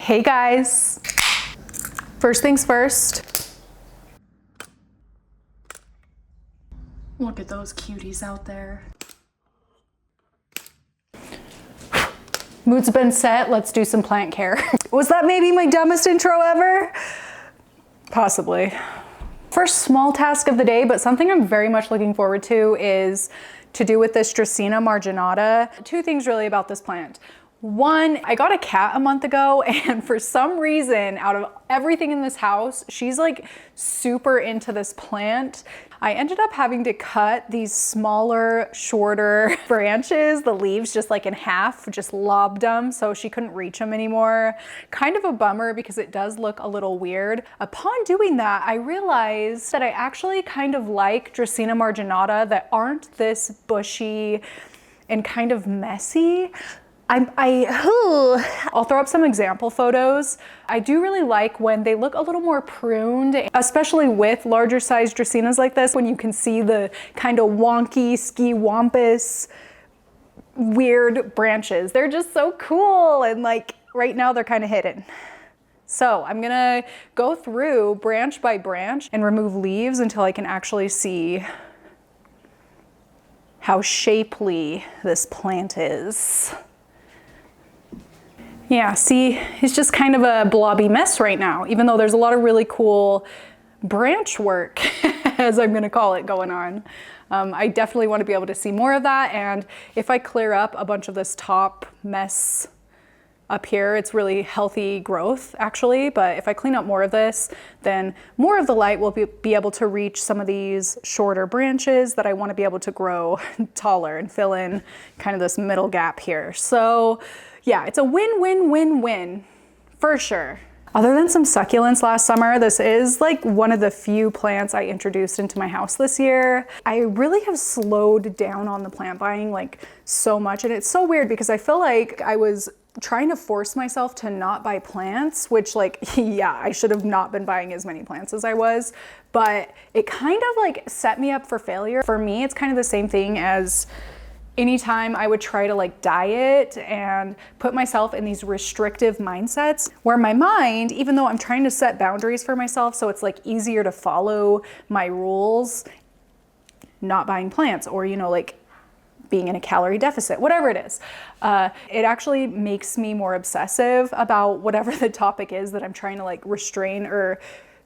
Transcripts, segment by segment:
Hey guys, first things first. Look at those cuties out there. Mood's been set, let's do some plant care. Was that maybe my dumbest intro ever? Possibly. First small task of the day, but something I'm very much looking forward to is to do with this Dracaena marginata. Two things really about this plant. One, I got a cat a month ago, and for some reason, out of everything in this house, she's like super into this plant. I ended up having to cut these smaller, shorter branches, the leaves just like in half, just lobbed them so she couldn't reach them anymore. Kind of a bummer because it does look a little weird. Upon doing that, I realized that I actually kind of like Dracaena marginata that aren't this bushy and kind of messy. I'll throw up some example photos. I do really like when they look a little more pruned, especially with larger sized Dracaenas like this, when you can see the kind of wonky, ski-wampus, weird branches. They're just so cool, and like right now they're kind of hidden. So I'm gonna go through branch by branch and remove leaves until I can actually see how shapely this plant is. Yeah, see, it's just kind of a blobby mess right now, even though there's a lot of really cool branch work, as I'm gonna call it, going on. I definitely want to be able to see more of that, and if I clear up a bunch of this top mess up here, it's really healthy growth actually, but if I clean up more of this, then more of the light will be able to reach some of these shorter branches that I want to be able to grow taller and fill in kind of this middle gap here. So yeah, it's a win-win-win-win for sure. Other than some succulents last summer, this is like one of the few plants I introduced into my house this year. I really have slowed down on the plant buying like so much, and it's so weird because I feel like I was trying to force myself to not buy plants, which like, yeah, I should have not been buying as many plants as I was, but it kind of like set me up for failure. For me, it's kind of the same thing as anytime I would try to like diet and put myself in these restrictive mindsets where my mind, even though I'm trying to set boundaries for myself so it's like easier to follow my rules, not buying plants or, you know, like being in a calorie deficit, whatever it is, it actually makes me more obsessive about whatever the topic is that I'm trying to like restrain or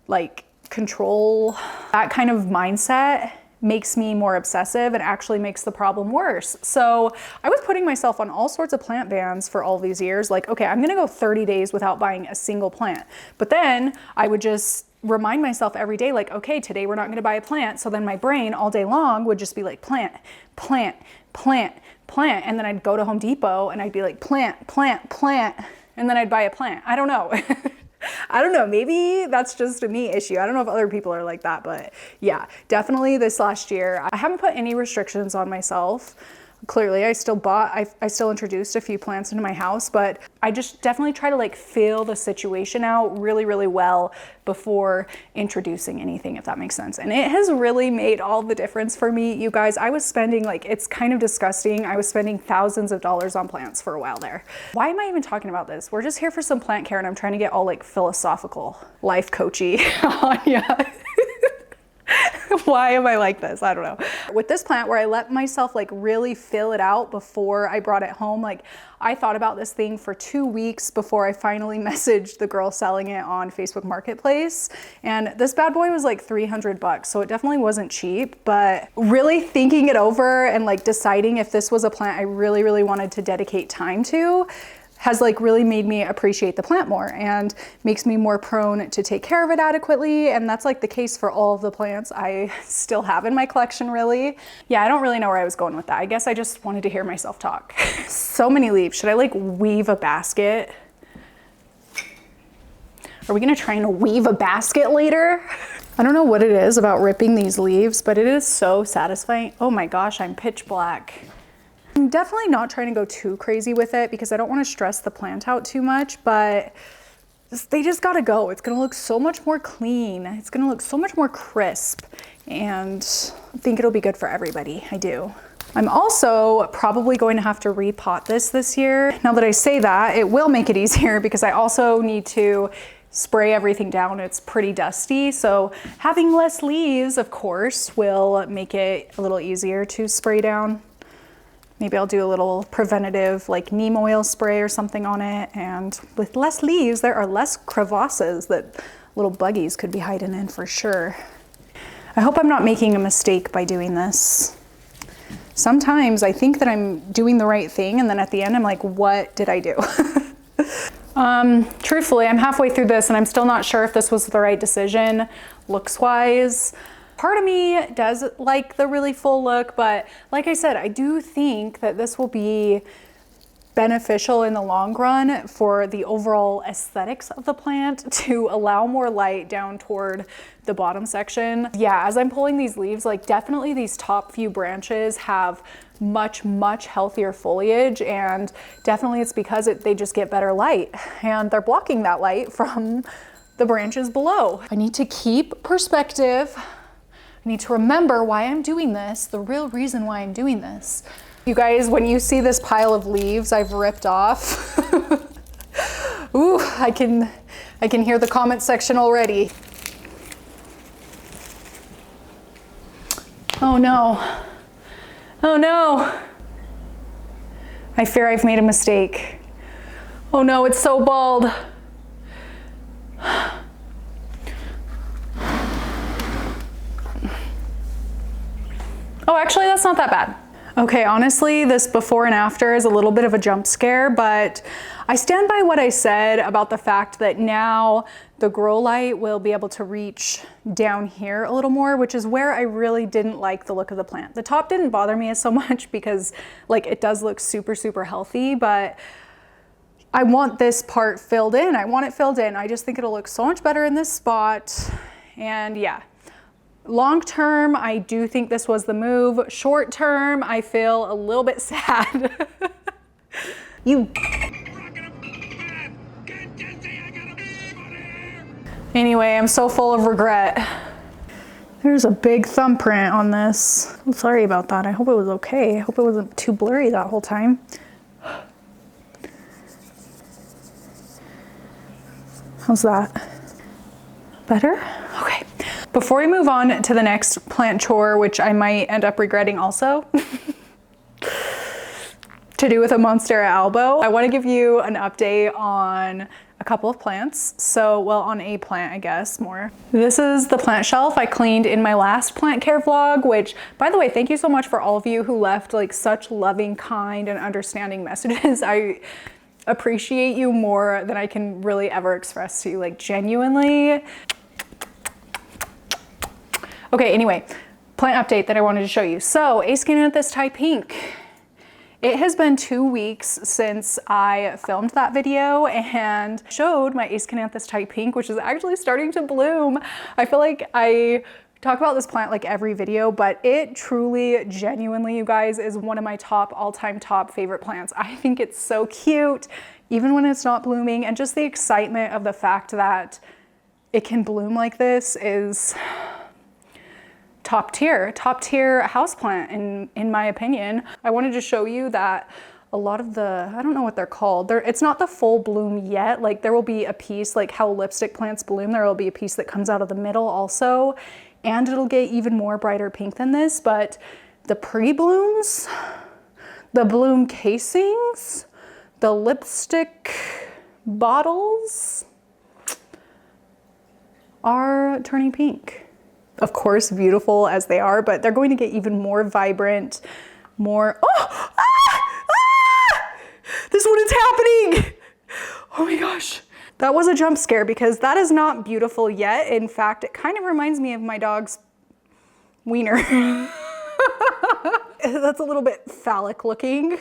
like control. That kind of mindset makes me more obsessive and actually makes the problem worse. So I was putting myself on all sorts of plant bans for all these years. Like, okay, I'm gonna go 30 days without buying a single plant. But then I would just remind myself every day, like, okay, today we're not gonna buy a plant. So then my brain all day long would just be like plant, plant, plant, plant. And then I'd go to Home Depot and I'd be like plant, plant, plant. And then I'd buy a plant. I don't know. I don't know, maybe that's just a me issue. I don't know if other people are like that, but yeah, definitely this last year, I haven't put any restrictions on myself. Clearly, I still introduced a few plants into my house, but I just definitely try to like feel the situation out really, really well before introducing anything, if that makes sense. And it has really made all the difference for me, you guys. I was spending like, it's kind of disgusting. I was spending thousands of dollars on plants for a while there. Why am I even talking about this? We're just here for some plant care and I'm trying to get all like philosophical, life coachy on ya. Why am I like this? I don't know. With this plant where I let myself like really fill it out before I brought it home, like I thought about this thing for 2 weeks before I finally messaged the girl selling it on Facebook Marketplace. And this bad boy was like 300 bucks. So it definitely wasn't cheap, but really thinking it over and like deciding if this was a plant I really, really wanted to dedicate time to has like really made me appreciate the plant more and makes me more prone to take care of it adequately. And that's like the case for all of the plants I still have in my collection, really. Yeah, I don't really know where I was going with that. I guess I just wanted to hear myself talk. So many leaves. Should I like weave a basket? Are we gonna try and weave a basket later? I don't know what it is about ripping these leaves, but it is so satisfying. Oh my gosh, I'm pitch black. I'm definitely not trying to go too crazy with it because I don't want to stress the plant out too much, but they just gotta go. It's gonna look so much more clean. It's gonna look so much more crisp, and I think it'll be good for everybody. I do. I'm also probably going to have to repot this year. Now that I say that, it will make it easier because I also need to spray everything down. It's pretty dusty, so having less leaves, of course, will make it a little easier to spray down. Maybe I'll do a little preventative like neem oil spray or something on it, and with less leaves, there are less crevasses that little buggies could be hiding in for sure. I hope I'm not making a mistake by doing this. Sometimes I think that I'm doing the right thing, and then at the end I'm like, what did I do? Truthfully, I'm halfway through this and I'm still not sure if this was the right decision looks wise. Part of me does like the really full look, but like I said, I do think that this will be beneficial in the long run for the overall aesthetics of the plant to allow more light down toward the bottom section. Yeah, as I'm pulling these leaves, like definitely these top few branches have much healthier foliage, and definitely it's because they just get better light and they're blocking that light from the branches below. I need to keep perspective. I need to remember why I'm doing this, the real reason why I'm doing this. You guys, when you see this pile of leaves I've ripped off, ooh, I can hear the comment section already. Oh no. Oh no. I fear I've made a mistake. Oh no, it's so bald. Oh, actually, that's not that bad. Okay, honestly, this before and after is a little bit of a jump scare, but I stand by what I said about the fact that now the grow light will be able to reach down here a little more, which is where I really didn't like the look of the plant. The top didn't bother me so much because like it does look super healthy, but I want this part filled in. I want it filled in. I just think it'll look so much better in this spot. And yeah. Long term, I do think this was the move. Short term, I feel a little bit sad. Anyway, I'm so full of regret. There's a big thumbprint on this. I'm sorry about that. I hope it was okay. I hope it wasn't too blurry that whole time. How's that? Better? Okay. Before we move on to the next plant chore, which I might end up regretting also, to do with a Monstera albo, I want to give you an update on a couple of plants. So, well, on a plant, I guess, more. This is the plant shelf I cleaned in my last plant care vlog, which, by the way, thank you so much for all of you who left like such loving, kind, and understanding messages. I appreciate you more than I can really ever express to you, like genuinely. Okay, anyway, plant update that I wanted to show you. So, Acanthus Thai Pink. It has been 2 weeks since I filmed that video and showed my Acanthus Thai Pink, which is actually starting to bloom. I feel like I talk about this plant like every video, but it truly, genuinely, you guys, is one of my all-time top favorite plants. I think it's so cute, even when it's not blooming, and just the excitement of the fact that it can bloom like this is top tier houseplant in my opinion. I wanted to show you that a lot of the, I don't know what they're called. It's not the full bloom yet. Like there will be a piece, like how lipstick plants bloom, there will be a piece that comes out of the middle also, and it'll get even more brighter pink than this, but the pre-blooms, the bloom casings, the lipstick bottles are turning pink. Of course, beautiful as they are, but they're going to get even more vibrant, more, oh, this one is happening. Oh my gosh. That was a jump scare because that is not beautiful yet. In fact, it kind of reminds me of my dog's wiener. That's a little bit phallic looking,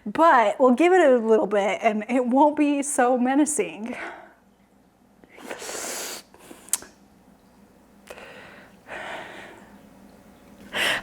but we'll give it a little bit and it won't be so menacing.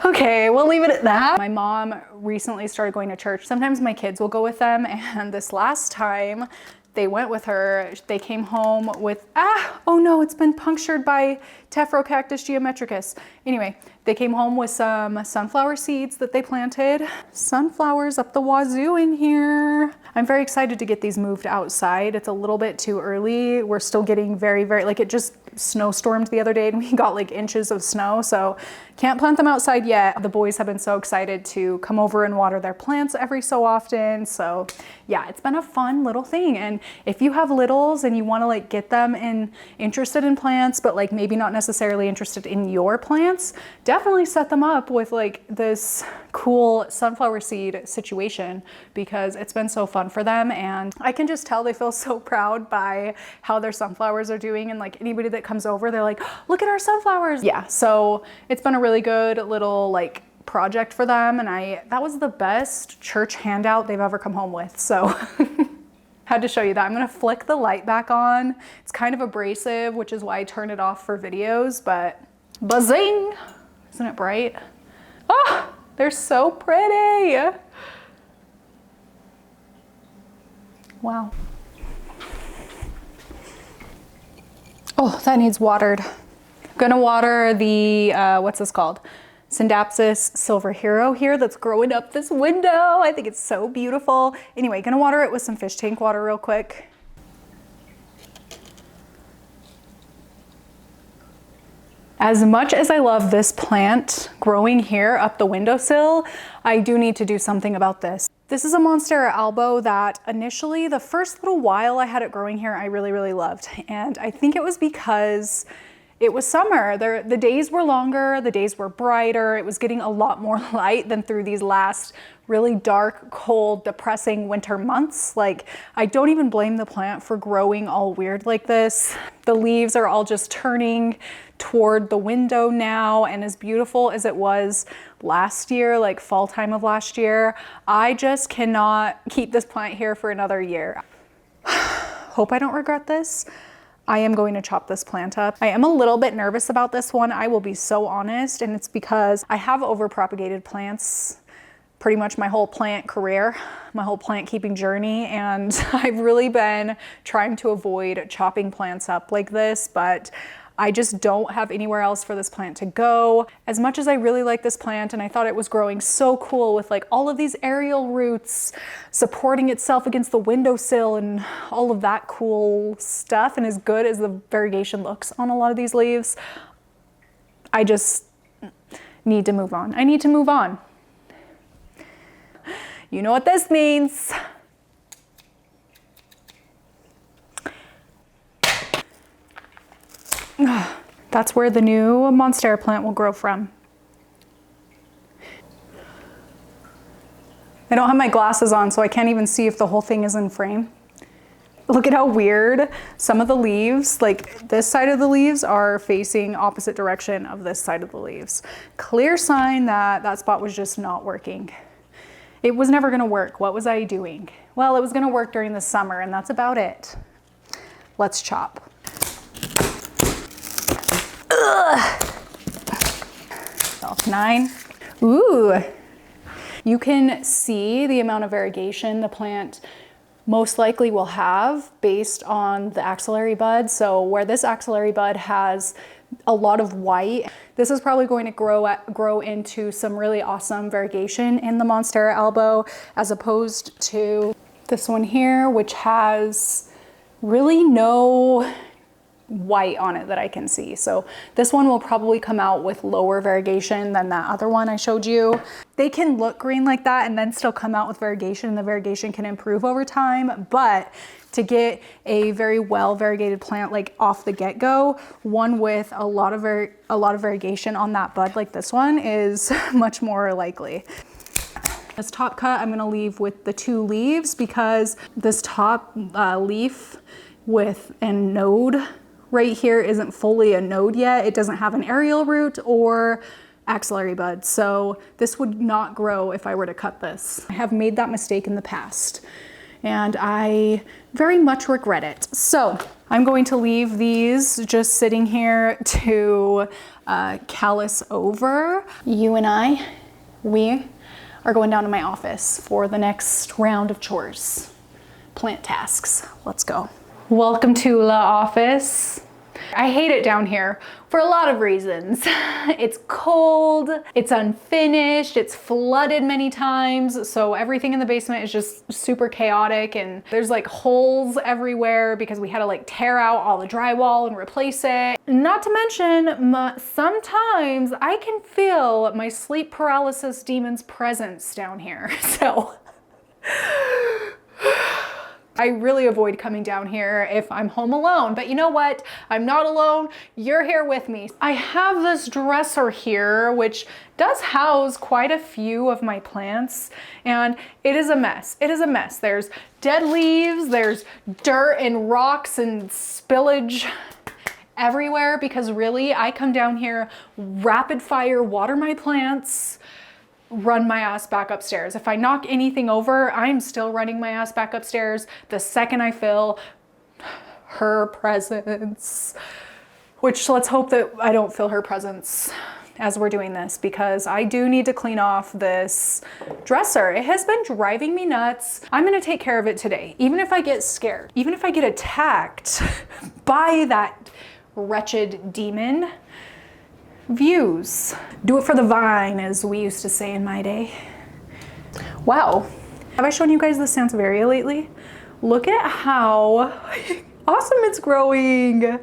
Okay, we'll leave it at that. My mom recently started going to church. Sometimes my kids will go with them, and this last time they went with her. They came home with, oh no, it's been punctured by Tephrocactus geometricus. Anyway, they came home with some sunflower seeds that they planted. Sunflowers up the wazoo in here. I'm very excited to get these moved outside. It's a little bit too early. We're still getting very, like it just snowstormed the other day and we got like inches of snow. So can't plant them outside yet. The boys have been so excited to come over and water their plants every so often. So yeah, it's been a fun little thing. And if you have littles and you want to like get them interested in plants, but like maybe not necessarily interested in your plants, definitely set them up with like this cool sunflower seed situation because it's been so fun for them. And I can just tell they feel so proud by how their sunflowers are doing. And like anybody that comes over, they're like, look at our sunflowers. Yeah, so it's been a really good little like project for them. And that was the best church handout they've ever come home with. So had to show you that. I'm gonna flick the light back on. It's kind of abrasive, which is why I turn it off for videos, but buzzing. Isn't it bright? Oh, they're so pretty. Wow. Oh, that needs watered. I'm gonna water the, what's this called? Syndapsis Silver Hero here that's growing up this window. I think it's so beautiful. Anyway, gonna water it with some fish tank water real quick. As much as I love this plant growing here up the windowsill, I do need to do something about this. This is a Monstera albo that initially, the first little while I had it growing here, I really, really loved. And I think it was because it was summer. The days were longer, the days were brighter. It was getting a lot more light than through these last really dark, cold, depressing winter months. Like, I don't even blame the plant for growing all weird like this. The leaves are all just turning toward the window now, and as beautiful as it was last year, like fall time of last year, I just cannot keep this plant here for another year. Hope I don't regret this. I am going to chop this plant up. I am a little bit nervous about this one, I will be so honest, and it's because I have overpropagated plants pretty much my whole plant career, my whole plant keeping journey, and I've really been trying to avoid chopping plants up like this, but I just don't have anywhere else for this plant to go. As much as I really like this plant and I thought it was growing so cool with like all of these aerial roots supporting itself against the windowsill and all of that cool stuff, and as good as the variegation looks on a lot of these leaves, I just need to move on. I need to move on. You know what this means. That's where the new Monstera plant will grow from. I don't have my glasses on, so I can't even see if the whole thing is in frame. Look at how weird some of the leaves, like this side of the leaves, are facing opposite direction of this side of the leaves. Clear sign that that spot was just not working. It was never gonna work. What was I doing? Well, it was gonna work during the summer, and that's about it. Let's chop. Self 9. Ooh. You can see the amount of variegation the plant most likely will have based on the axillary bud. So where this axillary bud has a lot of white, this is probably going to grow into some really awesome variegation in the Monstera albo, as opposed to this one here, which has really no white on it that I can see. So this one will probably come out with lower variegation than that other one I showed you. They can look green like that and then still come out with variegation, and the variegation can improve over time. But to get a very well variegated plant like off the get-go, one with a lot of variegation on that bud like this one is much more likely. This top cut I'm gonna leave with the 2 leaves because this top leaf with a node right here isn't fully a node yet. It doesn't have an aerial root or axillary bud, so this would not grow if I were to cut this. I have made that mistake in the past, and I very much regret it. So I'm going to leave these just sitting here to callus over. You and we are going down to my office for the next round of chores. plant tasks. Let's go. Welcome to the office. I hate it down here for a lot of reasons. It's cold, it's unfinished, it's flooded many times, so everything in the basement is just super chaotic, and there's like holes everywhere because we had to like tear out all the drywall and replace it. Not to mention, sometimes I can feel my sleep paralysis demon's presence down here, so I really avoid coming down here if I'm home alone, but you know what? I'm not alone, you're here with me. I have this dresser here, which does house quite a few of my plants, and it is a mess. It is a mess. There's dead leaves, there's dirt and rocks and spillage everywhere because really I come down here, rapid fire, water my plants, run my ass back upstairs. If I knock anything over, I'm still running my ass back upstairs the second I feel her presence. Which, let's hope that I don't feel her presence as we're doing this, because I do need to clean off this dresser. It has been driving me nuts. I'm gonna take care of it today, even if I get scared, even if I get attacked by that wretched demon. Views. Do it for the vine, as we used to say in my day. Wow. Have I shown you guys the Sansevieria lately? Look at how awesome it's growing.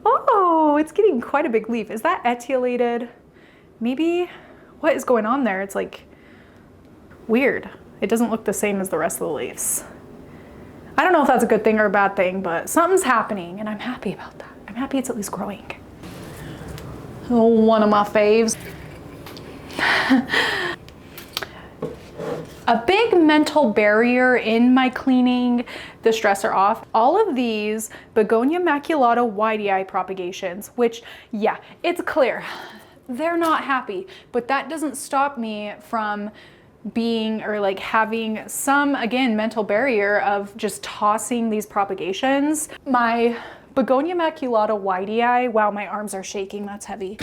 Oh, it's getting quite a big leaf. Is that etiolated? Maybe. What is going on there? It's like weird. It doesn't look the same as the rest of the leaves. I don't know if that's a good thing or a bad thing, but something's happening and I'm happy about that. I'm happy it's at least growing. One of my faves. A big mental barrier in my cleaning this dresser off, all of these Begonia maculata whitei propagations, which, yeah, it's clear, they're not happy, but that doesn't stop me from being, or like having some, again, mental barrier of just tossing these propagations. My Begonia maculata whitei, wow, my arms are shaking, that's heavy,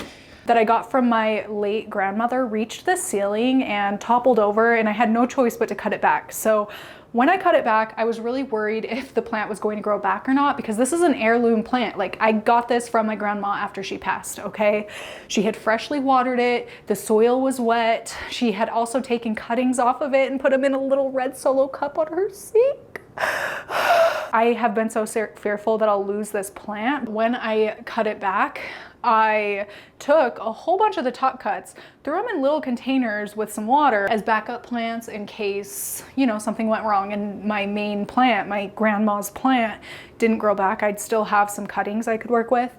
that I got from my late grandmother reached the ceiling and toppled over, and I had no choice but to cut it back. So when I cut it back, I was really worried if the plant was going to grow back or not, because this is an heirloom plant. Like, I got this from my grandma after she passed, okay? She had freshly watered it, the soil was wet, she had also taken cuttings off of it and put them in a little red Solo cup on her sink. I have been so fearful that I'll lose this plant. When I cut it back, I took a whole bunch of the top cuts, threw them in little containers with some water as backup plants in case, you know, something went wrong and my main plant, my grandma's plant, didn't grow back. I'd still have some cuttings I could work with.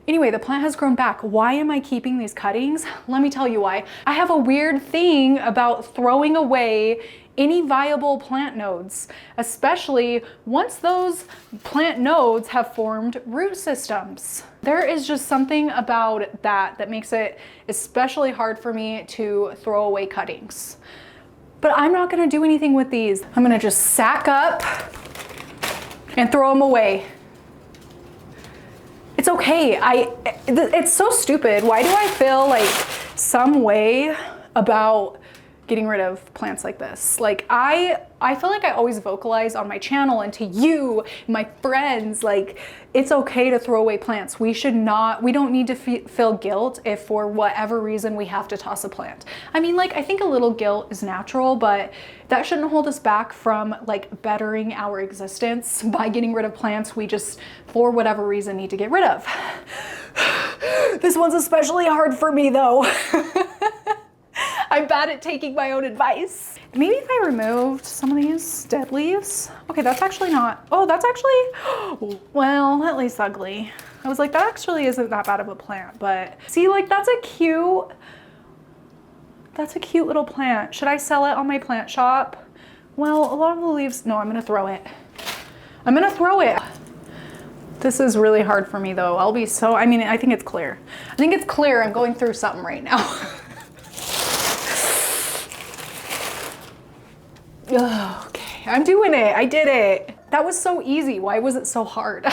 Anyway, the plant has grown back. Why am I keeping these cuttings? Let me tell you why. I have a weird thing about throwing away any viable plant nodes, especially once those plant nodes have formed root systems. There is just something about that that makes it especially hard for me to throw away cuttings. But I'm not gonna do anything with these. I'm gonna just sack up and throw them away. It's okay. It's so stupid. Why do I feel like some way about getting rid of plants like this? Like, I feel like I always vocalize on my channel and to you, my friends, like, it's okay to throw away plants. We don't need to feel guilt if for whatever reason we have to toss a plant. I mean, like, I think a little guilt is natural, but that shouldn't hold us back from like bettering our existence by getting rid of plants we just, for whatever reason, need to get rid of. This one's especially hard for me though. I'm bad at taking my own advice. Maybe if I removed some of these dead leaves. Okay, that's actually not, oh, that's actually, well, at least ugly. I was like, that actually isn't that bad of a plant, but see, like, that's a cute little plant. Should I sell it on my plant shop? Well, a lot of the leaves, no, I'm gonna throw it. I'm gonna throw it. This is really hard for me though. I mean, I think it's clear. I think it's clear I'm going through something right now. Okay, I'm doing it. I did it. That was so easy. Why was it so hard?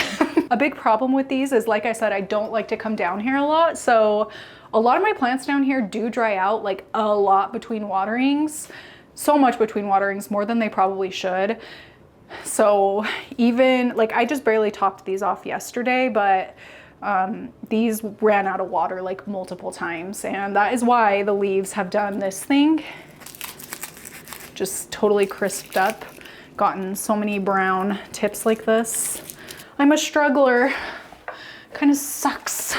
A big problem with these is, like I said, I don't like to come down here a lot. So a lot of my plants down here do dry out like a lot between waterings. So much between waterings, more than they probably should. So even like, I just barely topped these off yesterday, but these ran out of water like multiple times, and that is why the leaves have done this thing, just totally crisped up, gotten so many brown tips like this. I'm a struggler, kind of sucks.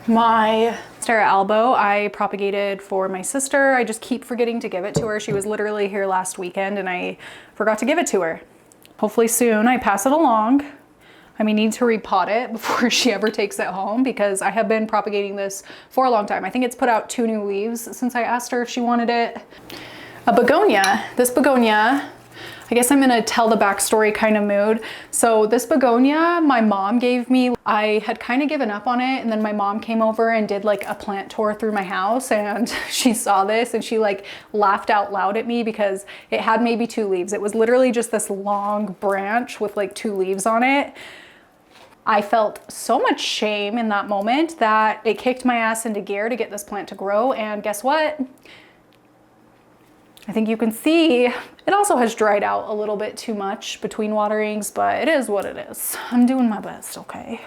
My Monstera albo, I propagated for my sister. I just keep forgetting to give it to her. She was literally here last weekend and I forgot to give it to her. Hopefully soon I pass it along. I may need to repot it before she ever takes it home because I have been propagating this for a long time. I think it's put out 2 new leaves since I asked her if she wanted it. A begonia. This begonia, I guess I'm in a tell the backstory kind of mood. So this begonia my mom gave me. I had kind of given up on it, and then my mom came over and did like a plant tour through my house, and she saw this and she like laughed out loud at me because it had maybe 2 leaves. It was literally just this long branch with like 2 leaves on it. I felt so much shame in that moment that it kicked my ass into gear to get this plant to grow, and guess what? I think you can see it also has dried out a little bit too much between waterings, but it is what it is. I'm doing my best, okay?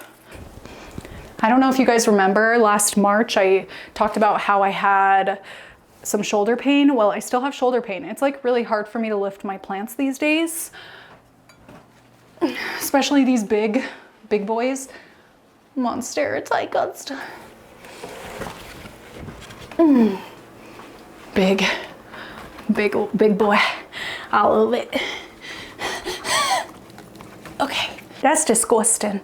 I don't know if you guys remember last March, I talked about how I had some shoulder pain. Well, I still have shoulder pain. It's like really hard for me to lift my plants these days, especially these big boys. Monstera Ficus. Big boy. I love it. Okay, that's disgusting.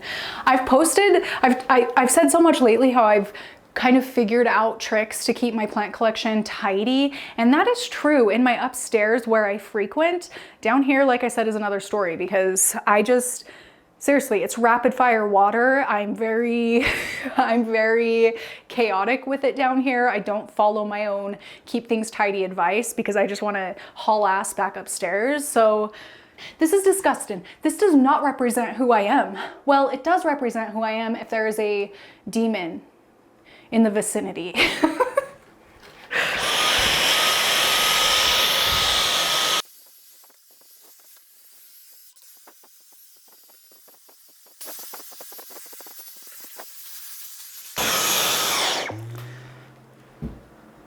I've said so much lately how I've kind of figured out tricks to keep my plant collection tidy, and that is true in my upstairs where I frequent. Down here, like I said, is another story because seriously, it's rapid fire water. I'm very chaotic with it down here. I don't follow my own keep things tidy advice because I just want to haul ass back upstairs. So this is disgusting. This does not represent who I am. Well, it does represent who I am if there is a demon in the vicinity.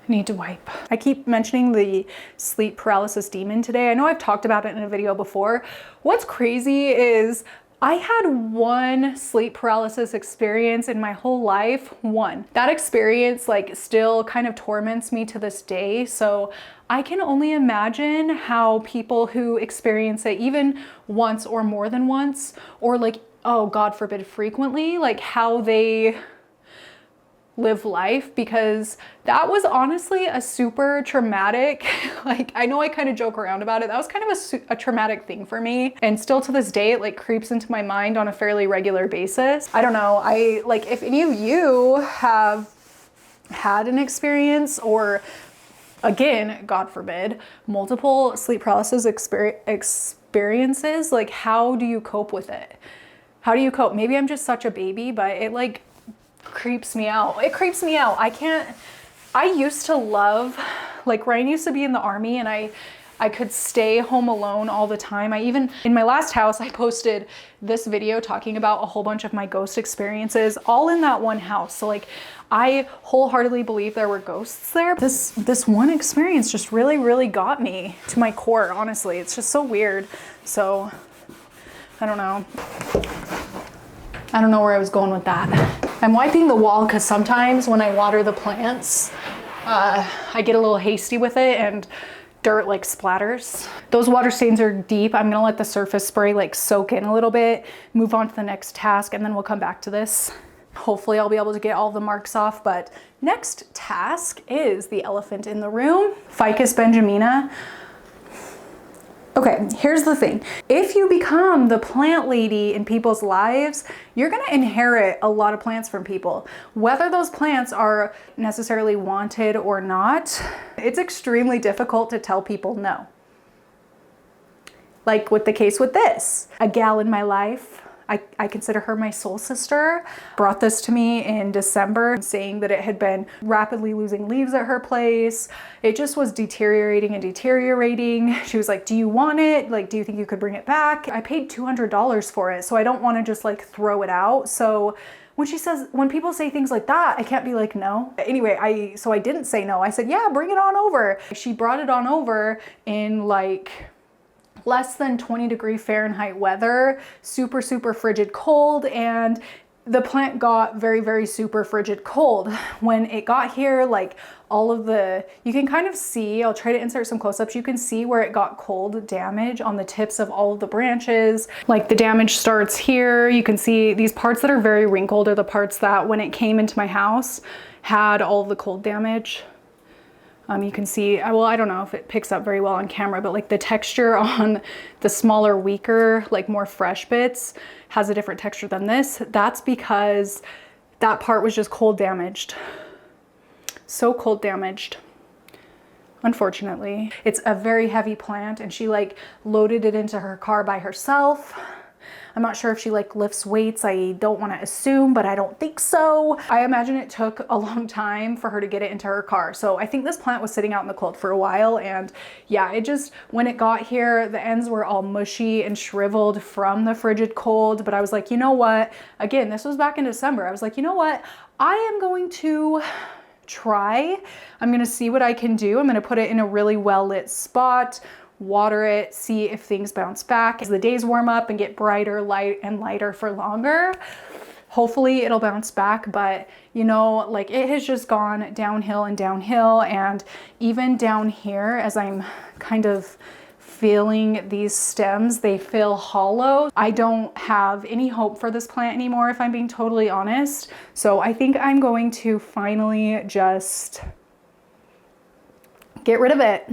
Need to wipe. I keep mentioning the sleep paralysis demon today. I know I've talked about it in a video before. What's crazy is I had 1 sleep paralysis experience in my whole life. 1. That experience like still kind of torments me to this day. So I can only imagine how people who experience it even once or more than once, or like, oh God forbid, frequently, like how they live life, because that was honestly a super traumatic, like I know I kind of joke around about it, that was kind of a traumatic thing for me, and still to this day it like creeps into my mind on a fairly regular basis. I don't know, if any of you have had an experience, or again, God forbid, multiple sleep paralysis experiences, like how do you cope with it? How do you cope? Maybe I'm just such a baby, but it like creeps me out. It creeps me out. I used to love, like Ryan used to be in the army and I could stay home alone all the time. In my last house, I posted this video talking about a whole bunch of my ghost experiences all in that one house. So like, I wholeheartedly believe there were ghosts there. This one experience just really got me to my core, honestly. It's just so weird. So I don't know. I don't know where I was going with that. I'm wiping the wall because sometimes when I water the plants, I get a little hasty with it and dirt like splatters. Those water stains are deep. I'm gonna let the surface spray like soak in a little bit, move on to the next task, and then we'll come back to this. Hopefully I'll be able to get all the marks off, but next task is the elephant in the room, Ficus benjamina. Okay, here's the thing. If you become the plant lady in people's lives, you're gonna inherit a lot of plants from people. Whether those plants are necessarily wanted or not, it's extremely difficult to tell people no. Like with the case with this. A gal in my life, I consider her my soul sister, brought this to me in December saying that it had been rapidly losing leaves at her place. It just was deteriorating and deteriorating. She was like, do you want it? Like, do you think you could bring it back? I paid $200 for it, so I don't want to just like throw it out. So when people say things like that, I can't be like, no. Anyway, so I didn't say no. I said, yeah, bring it on over. She brought it on over in like less than 20°F weather, super, super frigid cold, and the plant got very, very super frigid cold. When it got here, like all of you can kind of see, I'll try to insert some close-ups, you can see where it got cold damage on the tips of all of the branches. Like the damage starts here. You can see these parts that are very wrinkled are the parts that when it came into my house had all of the cold damage. You can see, well, I don't know if it picks up very well on camera, but like the texture on the smaller, weaker, like more fresh bits has a different texture than this. That's because that part was just cold damaged. So cold damaged, unfortunately. It's a very heavy plant and she like loaded it into her car by herself. I'm not sure if she like lifts weights. I don't want to assume, but I don't think so. I imagine it took a long time for her to get it into her car. So I think this plant was sitting out in the cold for a while. And yeah, it just, when it got here, the ends were all mushy and shriveled from the frigid cold. But I was like, you know what? Again, this was back in December. I was like, you know what? I am going to try. I'm going to see what I can do. I'm going to put it in a really well lit spot, water it, see if things bounce back as the days warm up and get brighter, lighter for longer. Hopefully it'll bounce back, but you know, like it has just gone downhill and downhill. And even down here, as I'm kind of feeling these stems, they feel hollow. I don't have any hope for this plant anymore, if I'm being totally honest. So I think I'm going to finally just get rid of it.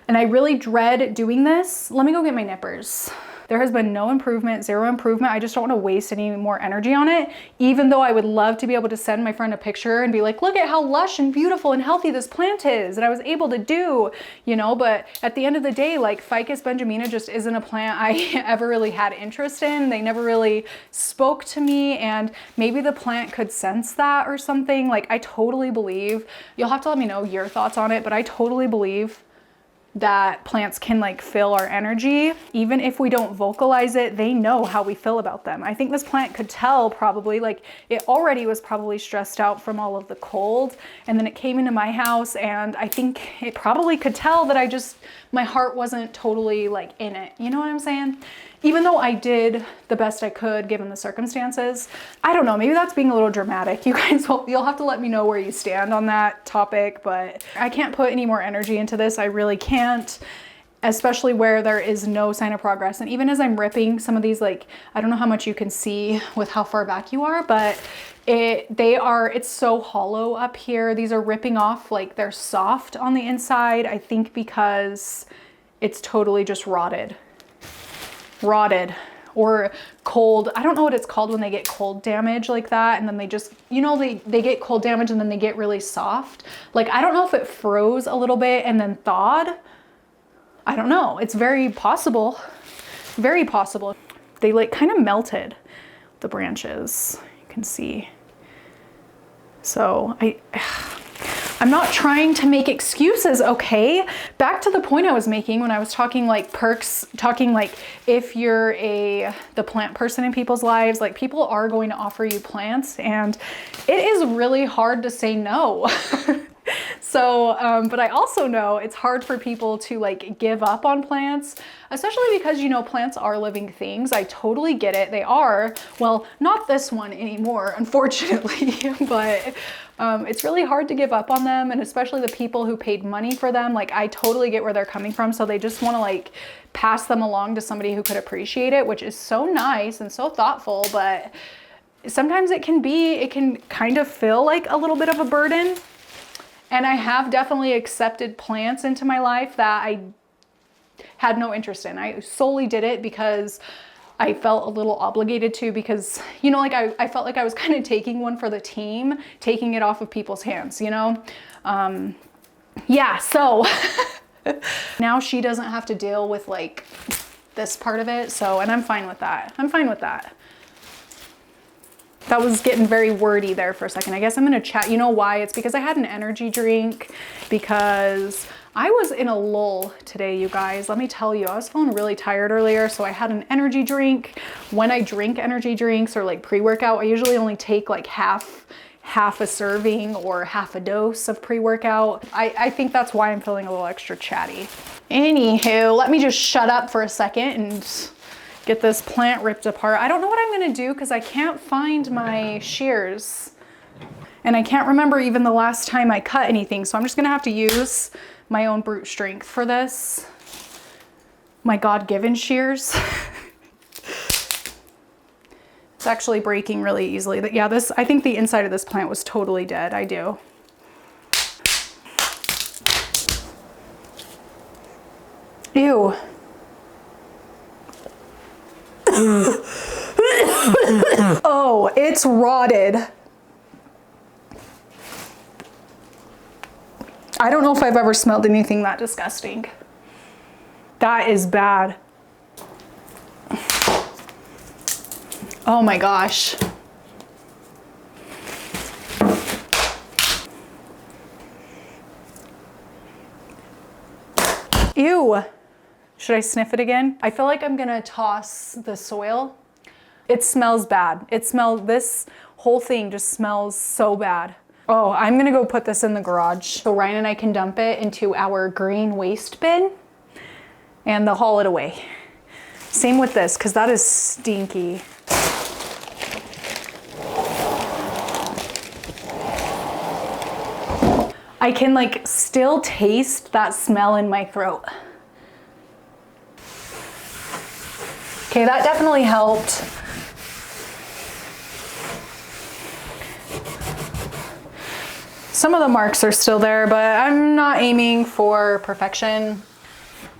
And I really dread doing this. Let me go get my nippers. There has been no improvement, zero improvement. I just don't want to waste any more energy on it, even though I would love to be able to send my friend a picture and be like, look at how lush and beautiful and healthy this plant is. And I was able to do, you know, but at the end of the day, like Ficus benjamina just isn't a plant I ever really had interest in. They never really spoke to me, and maybe the plant could sense that or something. Like I totally believe, you'll have to let me know your thoughts on it, but I totally believe that plants can like feel our energy. Even if we don't vocalize it, they know how we feel about them. I think this plant could tell probably, like it already was probably stressed out from all of the cold, and then it came into my house, and I think it probably could tell that my heart wasn't totally like in it. You know what I'm saying? Even though I did the best I could given the circumstances. I don't know, maybe that's being a little dramatic. You guys, you'll have to let me know where you stand on that topic, but I can't put any more energy into this. I really can't, especially where there is no sign of progress. And even as I'm ripping some of these, like, I don't know how much you can see with how far back you are, but it's so hollow up here. These are ripping off, like they're soft on the inside. I think because it's totally just rotted or cold. I don't know what it's called when they get cold damage like that, and then they just, you know, they get cold damage and then they get really soft. Like I don't know if it froze a little bit and then thawed. I don't know. It's very possible. Very possible. They like kind of melted, the branches. You can see. So I'm not trying to make excuses, okay? Back to the point I was making when I was talking like perks, talking like if you're the plant person in people's lives, like people are going to offer you plants, and it is really hard to say no. So, but I also know it's hard for people to like give up on plants, especially because, you know, plants are living things. I totally get it. They are, well, not this one anymore, unfortunately, but it's really hard to give up on them. And especially the people who paid money for them. Like I totally get where they're coming from. So they just want to like pass them along to somebody who could appreciate it, which is so nice and so thoughtful. But sometimes it can kind of feel like a little bit of a burden. And I have definitely accepted plants into my life that I had no interest in. I solely did it because I felt a little obligated to, because, you know, like I felt like I was kind of taking one for the team, taking it off of people's hands, you know? Yeah, so now she doesn't have to deal with like this part of it. So, and I'm fine with that. I'm fine with that. That was getting very wordy there for a second. I guess I'm gonna chat. You know why? It's because I had an energy drink, because I was in a lull today, you guys. Let me tell you, I was feeling really tired earlier, so I had an energy drink. When I drink energy drinks or like pre-workout, I usually only take like half a serving or half a dose of pre-workout. I think that's why I'm feeling a little extra chatty. Anywho, let me just shut up for a second and get this plant ripped apart. I don't know what I'm gonna do because I can't find my shears. And I can't remember even the last time I cut anything. So I'm just gonna have to use my own brute strength for this. My God-given shears. It's actually breaking really easily. But yeah, I think the inside of this plant was totally dead. I do. Ew. Oh, it's rotted. I don't know if I've ever smelled anything that disgusting. That is bad. Oh my gosh. Ew. Should I sniff it again? I feel like I'm gonna toss the soil. It smells bad. This whole thing just smells so bad. Oh, I'm gonna go put this in the garage so Ryan and I can dump it into our green waste bin and they'll haul it away. Same with this, because that is stinky. I can like still taste that smell in my throat. Okay, that definitely helped. Some of the marks are still there, but I'm not aiming for perfection.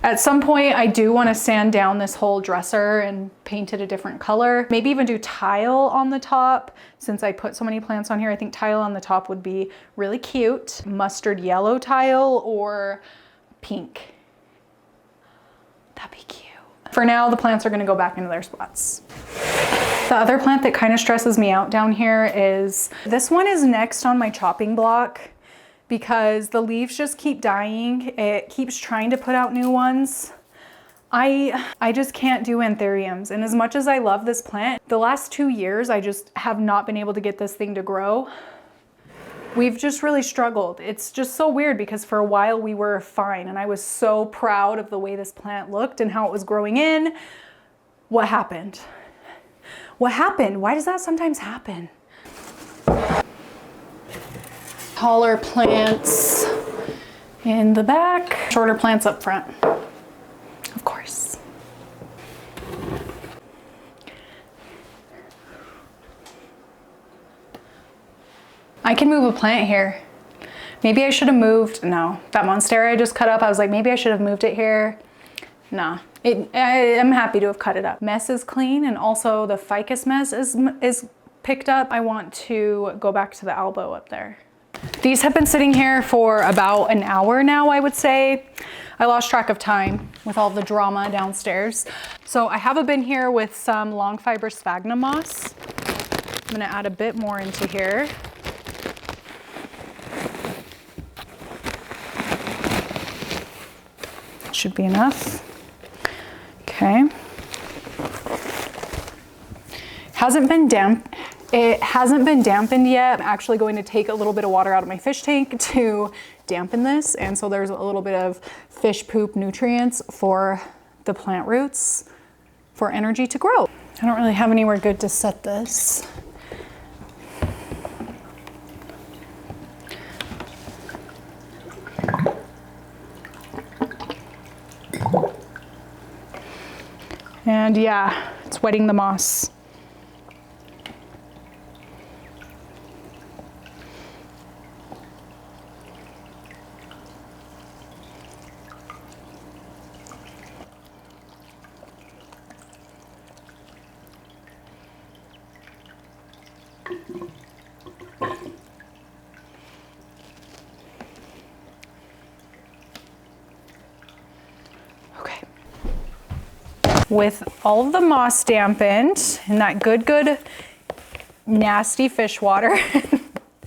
At some point, I do want to sand down this whole dresser and paint it a different color. Maybe even do tile on the top. Since I put so many plants on here, I think tile on the top would be really cute. Mustard yellow tile or pink. That'd be cute. For now, the plants are gonna go back into their spots. The other plant that kind of stresses me out down here is, this one is next on my chopping block because the leaves just keep dying. It keeps trying to put out new ones. I just can't do anthuriums. And as much as I love this plant, the last 2 years, I just have not been able to get this thing to grow. We've just really struggled. It's just so weird because for a while we were fine and I was so proud of the way this plant looked and how it was growing in. What happened? What happened? Why does that sometimes happen? Taller plants in the back, shorter plants up front, of course. I can move a plant here. Maybe I should have moved, no. That Monstera I just cut up, I was like, maybe I should have moved it here. Nah, I'm happy to have cut it up. Mess is clean, and also the Ficus mess is picked up. I want to go back to the elbow up there. These have been sitting here for about an hour now, I would say. I lost track of time with all the drama downstairs. So I have a bin here with some long fiber sphagnum moss. I'm gonna add a bit more into here. Should be enough. Okay. Hasn't been damp. It hasn't been dampened yet. I'm actually going to take a little bit of water out of my fish tank to dampen this. And so there's a little bit of fish poop nutrients for the plant roots for energy to grow. I don't really have anywhere good to set this. And yeah, it's wetting the moss. with all of the moss dampened and that good nasty fish water.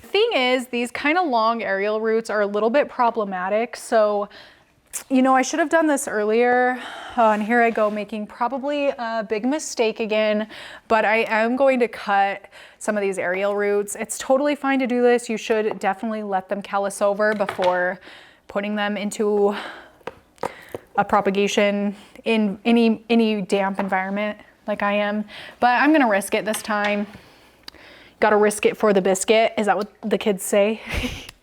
Thing is, these kind of long aerial roots are a little bit problematic. So, you know, I should have done this earlier. And here I go making probably a big mistake again, but I am going to cut some of these aerial roots. It's totally fine to do this. You should definitely let them callus over before putting them into a propagation in any damp environment like I am, but I'm gonna risk it this time. Gotta risk it for the biscuit, is that what the kids say?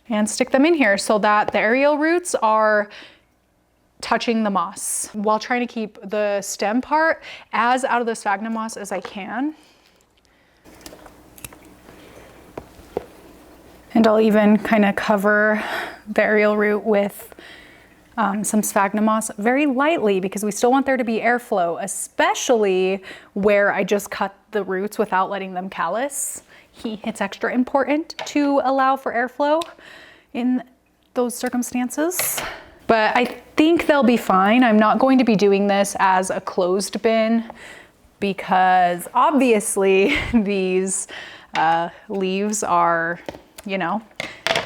And stick them in here so that the aerial roots are touching the moss while trying to keep the stem part as out of the sphagnum moss as I can. And I'll even kind of cover the aerial root with some sphagnum moss very lightly because we still want there to be airflow, especially where I just cut the roots without letting them callus. It's extra important to allow for airflow in those circumstances. But I think they'll be fine. I'm not going to be doing this as a closed bin because obviously these leaves are, you know,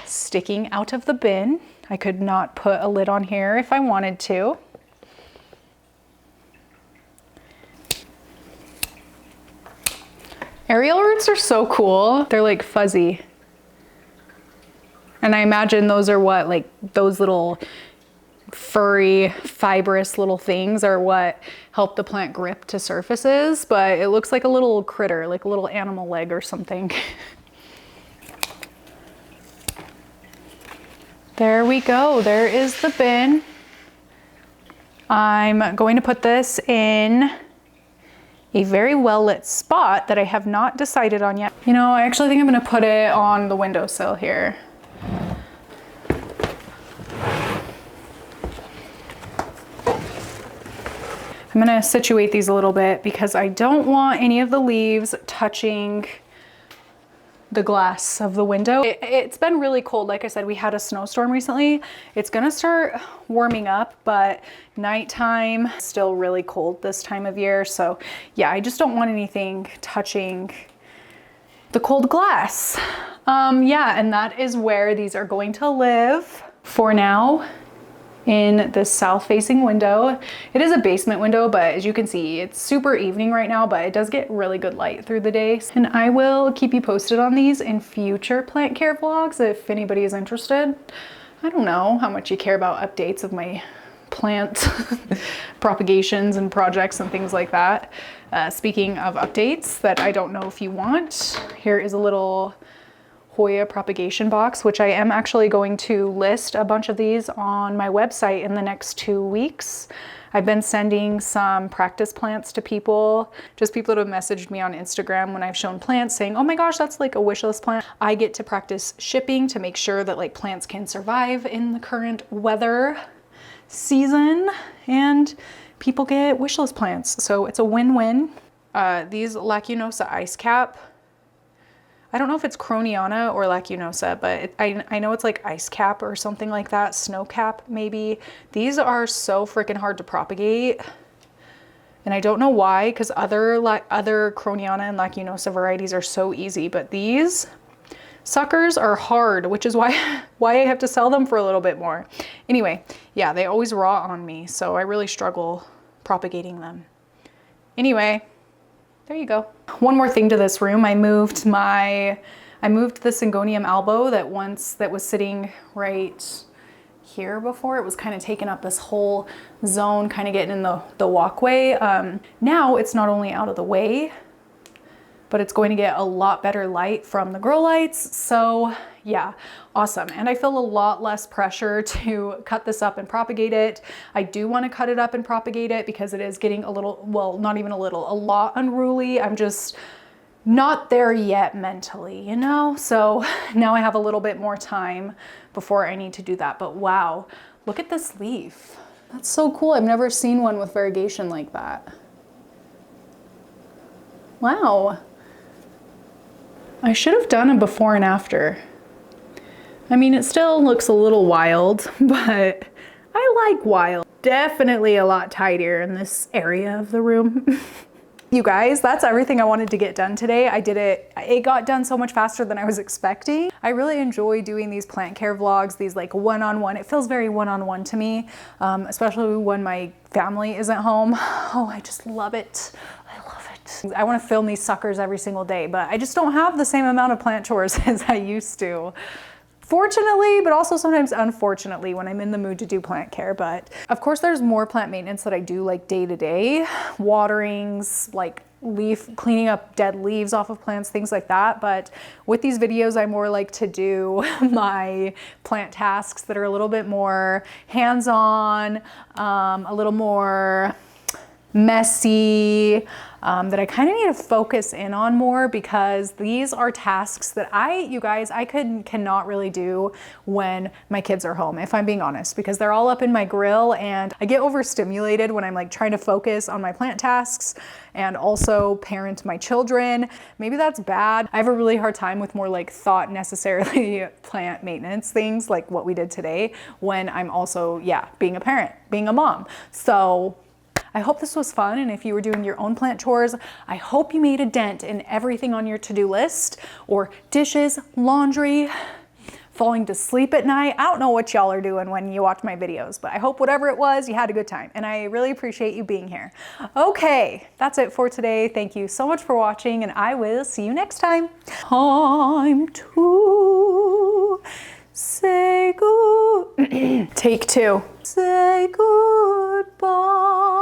sticking out of the bin. I could not put a lid on here if I wanted to. Aerial roots are so cool. They're like fuzzy. And I imagine those are what, like those little furry, fibrous little things are what help the plant grip to surfaces, but it looks like a little critter, like a little animal leg or something. There we go, there is the bin. I'm going to put this in a very well lit spot that I have not decided on yet. You know, I actually think I'm gonna put it on the windowsill here. I'm gonna situate these a little bit because I don't want any of the leaves touching the glass of the window. It's been really cold. Like I said, we had a snowstorm recently. It's gonna start warming up, but nighttime, still really cold this time of year. So yeah, I just don't want anything touching the cold glass. Yeah, and that is where these are going to live for now, in this south facing window. It is a basement window, but as you can see, it's super evening right now, but it does get really good light through the day. And I will keep you posted on these in future plant care vlogs if anybody is interested. I don't know how much you care about updates of my plant propagations and projects and things like that. Speaking of updates that I don't know if you want, here is a little Hoya propagation box, which I am actually going to list a bunch of these on my website in the next 2 weeks. I've been sending some practice plants to people, just people that have messaged me on Instagram when I've shown plants saying, oh my gosh, that's like a wish list plant. I get to practice shipping to make sure that like plants can survive in the current weather season, and people get wish list plants. So it's a win-win. These Lacunosa ice cap, I don't know if it's Croniana or Lacunosa, but I know it's like ice cap or something like that, snow cap maybe. These are so freaking hard to propagate. And I don't know why, because other Croniana and Lacunosa varieties are so easy, but these suckers are hard, which is why I have to sell them for a little bit more. Anyway, yeah, they always rot on me, so I really struggle propagating them. Anyway, there you go. One more thing to this room. I moved the Syngonium albo that was sitting right here before. It was kind of taking up this whole zone, kind of getting in the walkway. Now it's not only out of the way, but it's going to get a lot better light from the grow lights. So yeah, awesome. And I feel a lot less pressure to cut this up and propagate it. I do want to cut it up and propagate it because it is getting a little, well, not even a little, a lot unruly. I'm just not there yet mentally, you know? So now I have a little bit more time before I need to do that. But wow, look at this leaf. That's so cool. I've never seen one with variegation like that. Wow. I should have done a before and after. I mean, it still looks a little wild, but I like wild. definitely a lot tidier in this area of the room. You guys, that's everything I wanted to get done today. I did it. It got done so much faster than I was expecting. I really enjoy doing these plant care vlogs, these like one-on-one. It feels very one-on-one to me, especially when my family isn't home. Oh, I just love it. I love it. I want to film these suckers every single day, but I just don't have the same amount of plant chores as I used to. Fortunately, but also sometimes unfortunately when I'm in the mood to do plant care. But of course there's more plant maintenance that I do like day to day, waterings, like cleaning up dead leaves off of plants, things like that. But with these videos, I more like to do my plant tasks that are a little bit more hands-on, a little more messy, that I kind of need to focus in on more, because these are tasks that you guys, I cannot really do when my kids are home, if I'm being honest, because they're all up in my grill and I get overstimulated when I'm like trying to focus on my plant tasks and also parent my children. Maybe that's bad. I have a really hard time with more like thought necessarily plant maintenance things like what we did today when I'm also, yeah, being a parent, being a mom. So I hope this was fun, and if you were doing your own plant chores, I hope you made a dent in everything on your to-do list, or dishes, laundry, falling to sleep at night. I don't know what y'all are doing when you watch my videos, but I hope whatever it was, you had a good time, and I really appreciate you being here. Okay, that's it for today. Thank you so much for watching, and I will see you next time. Time to say good. Take two. Say goodbye.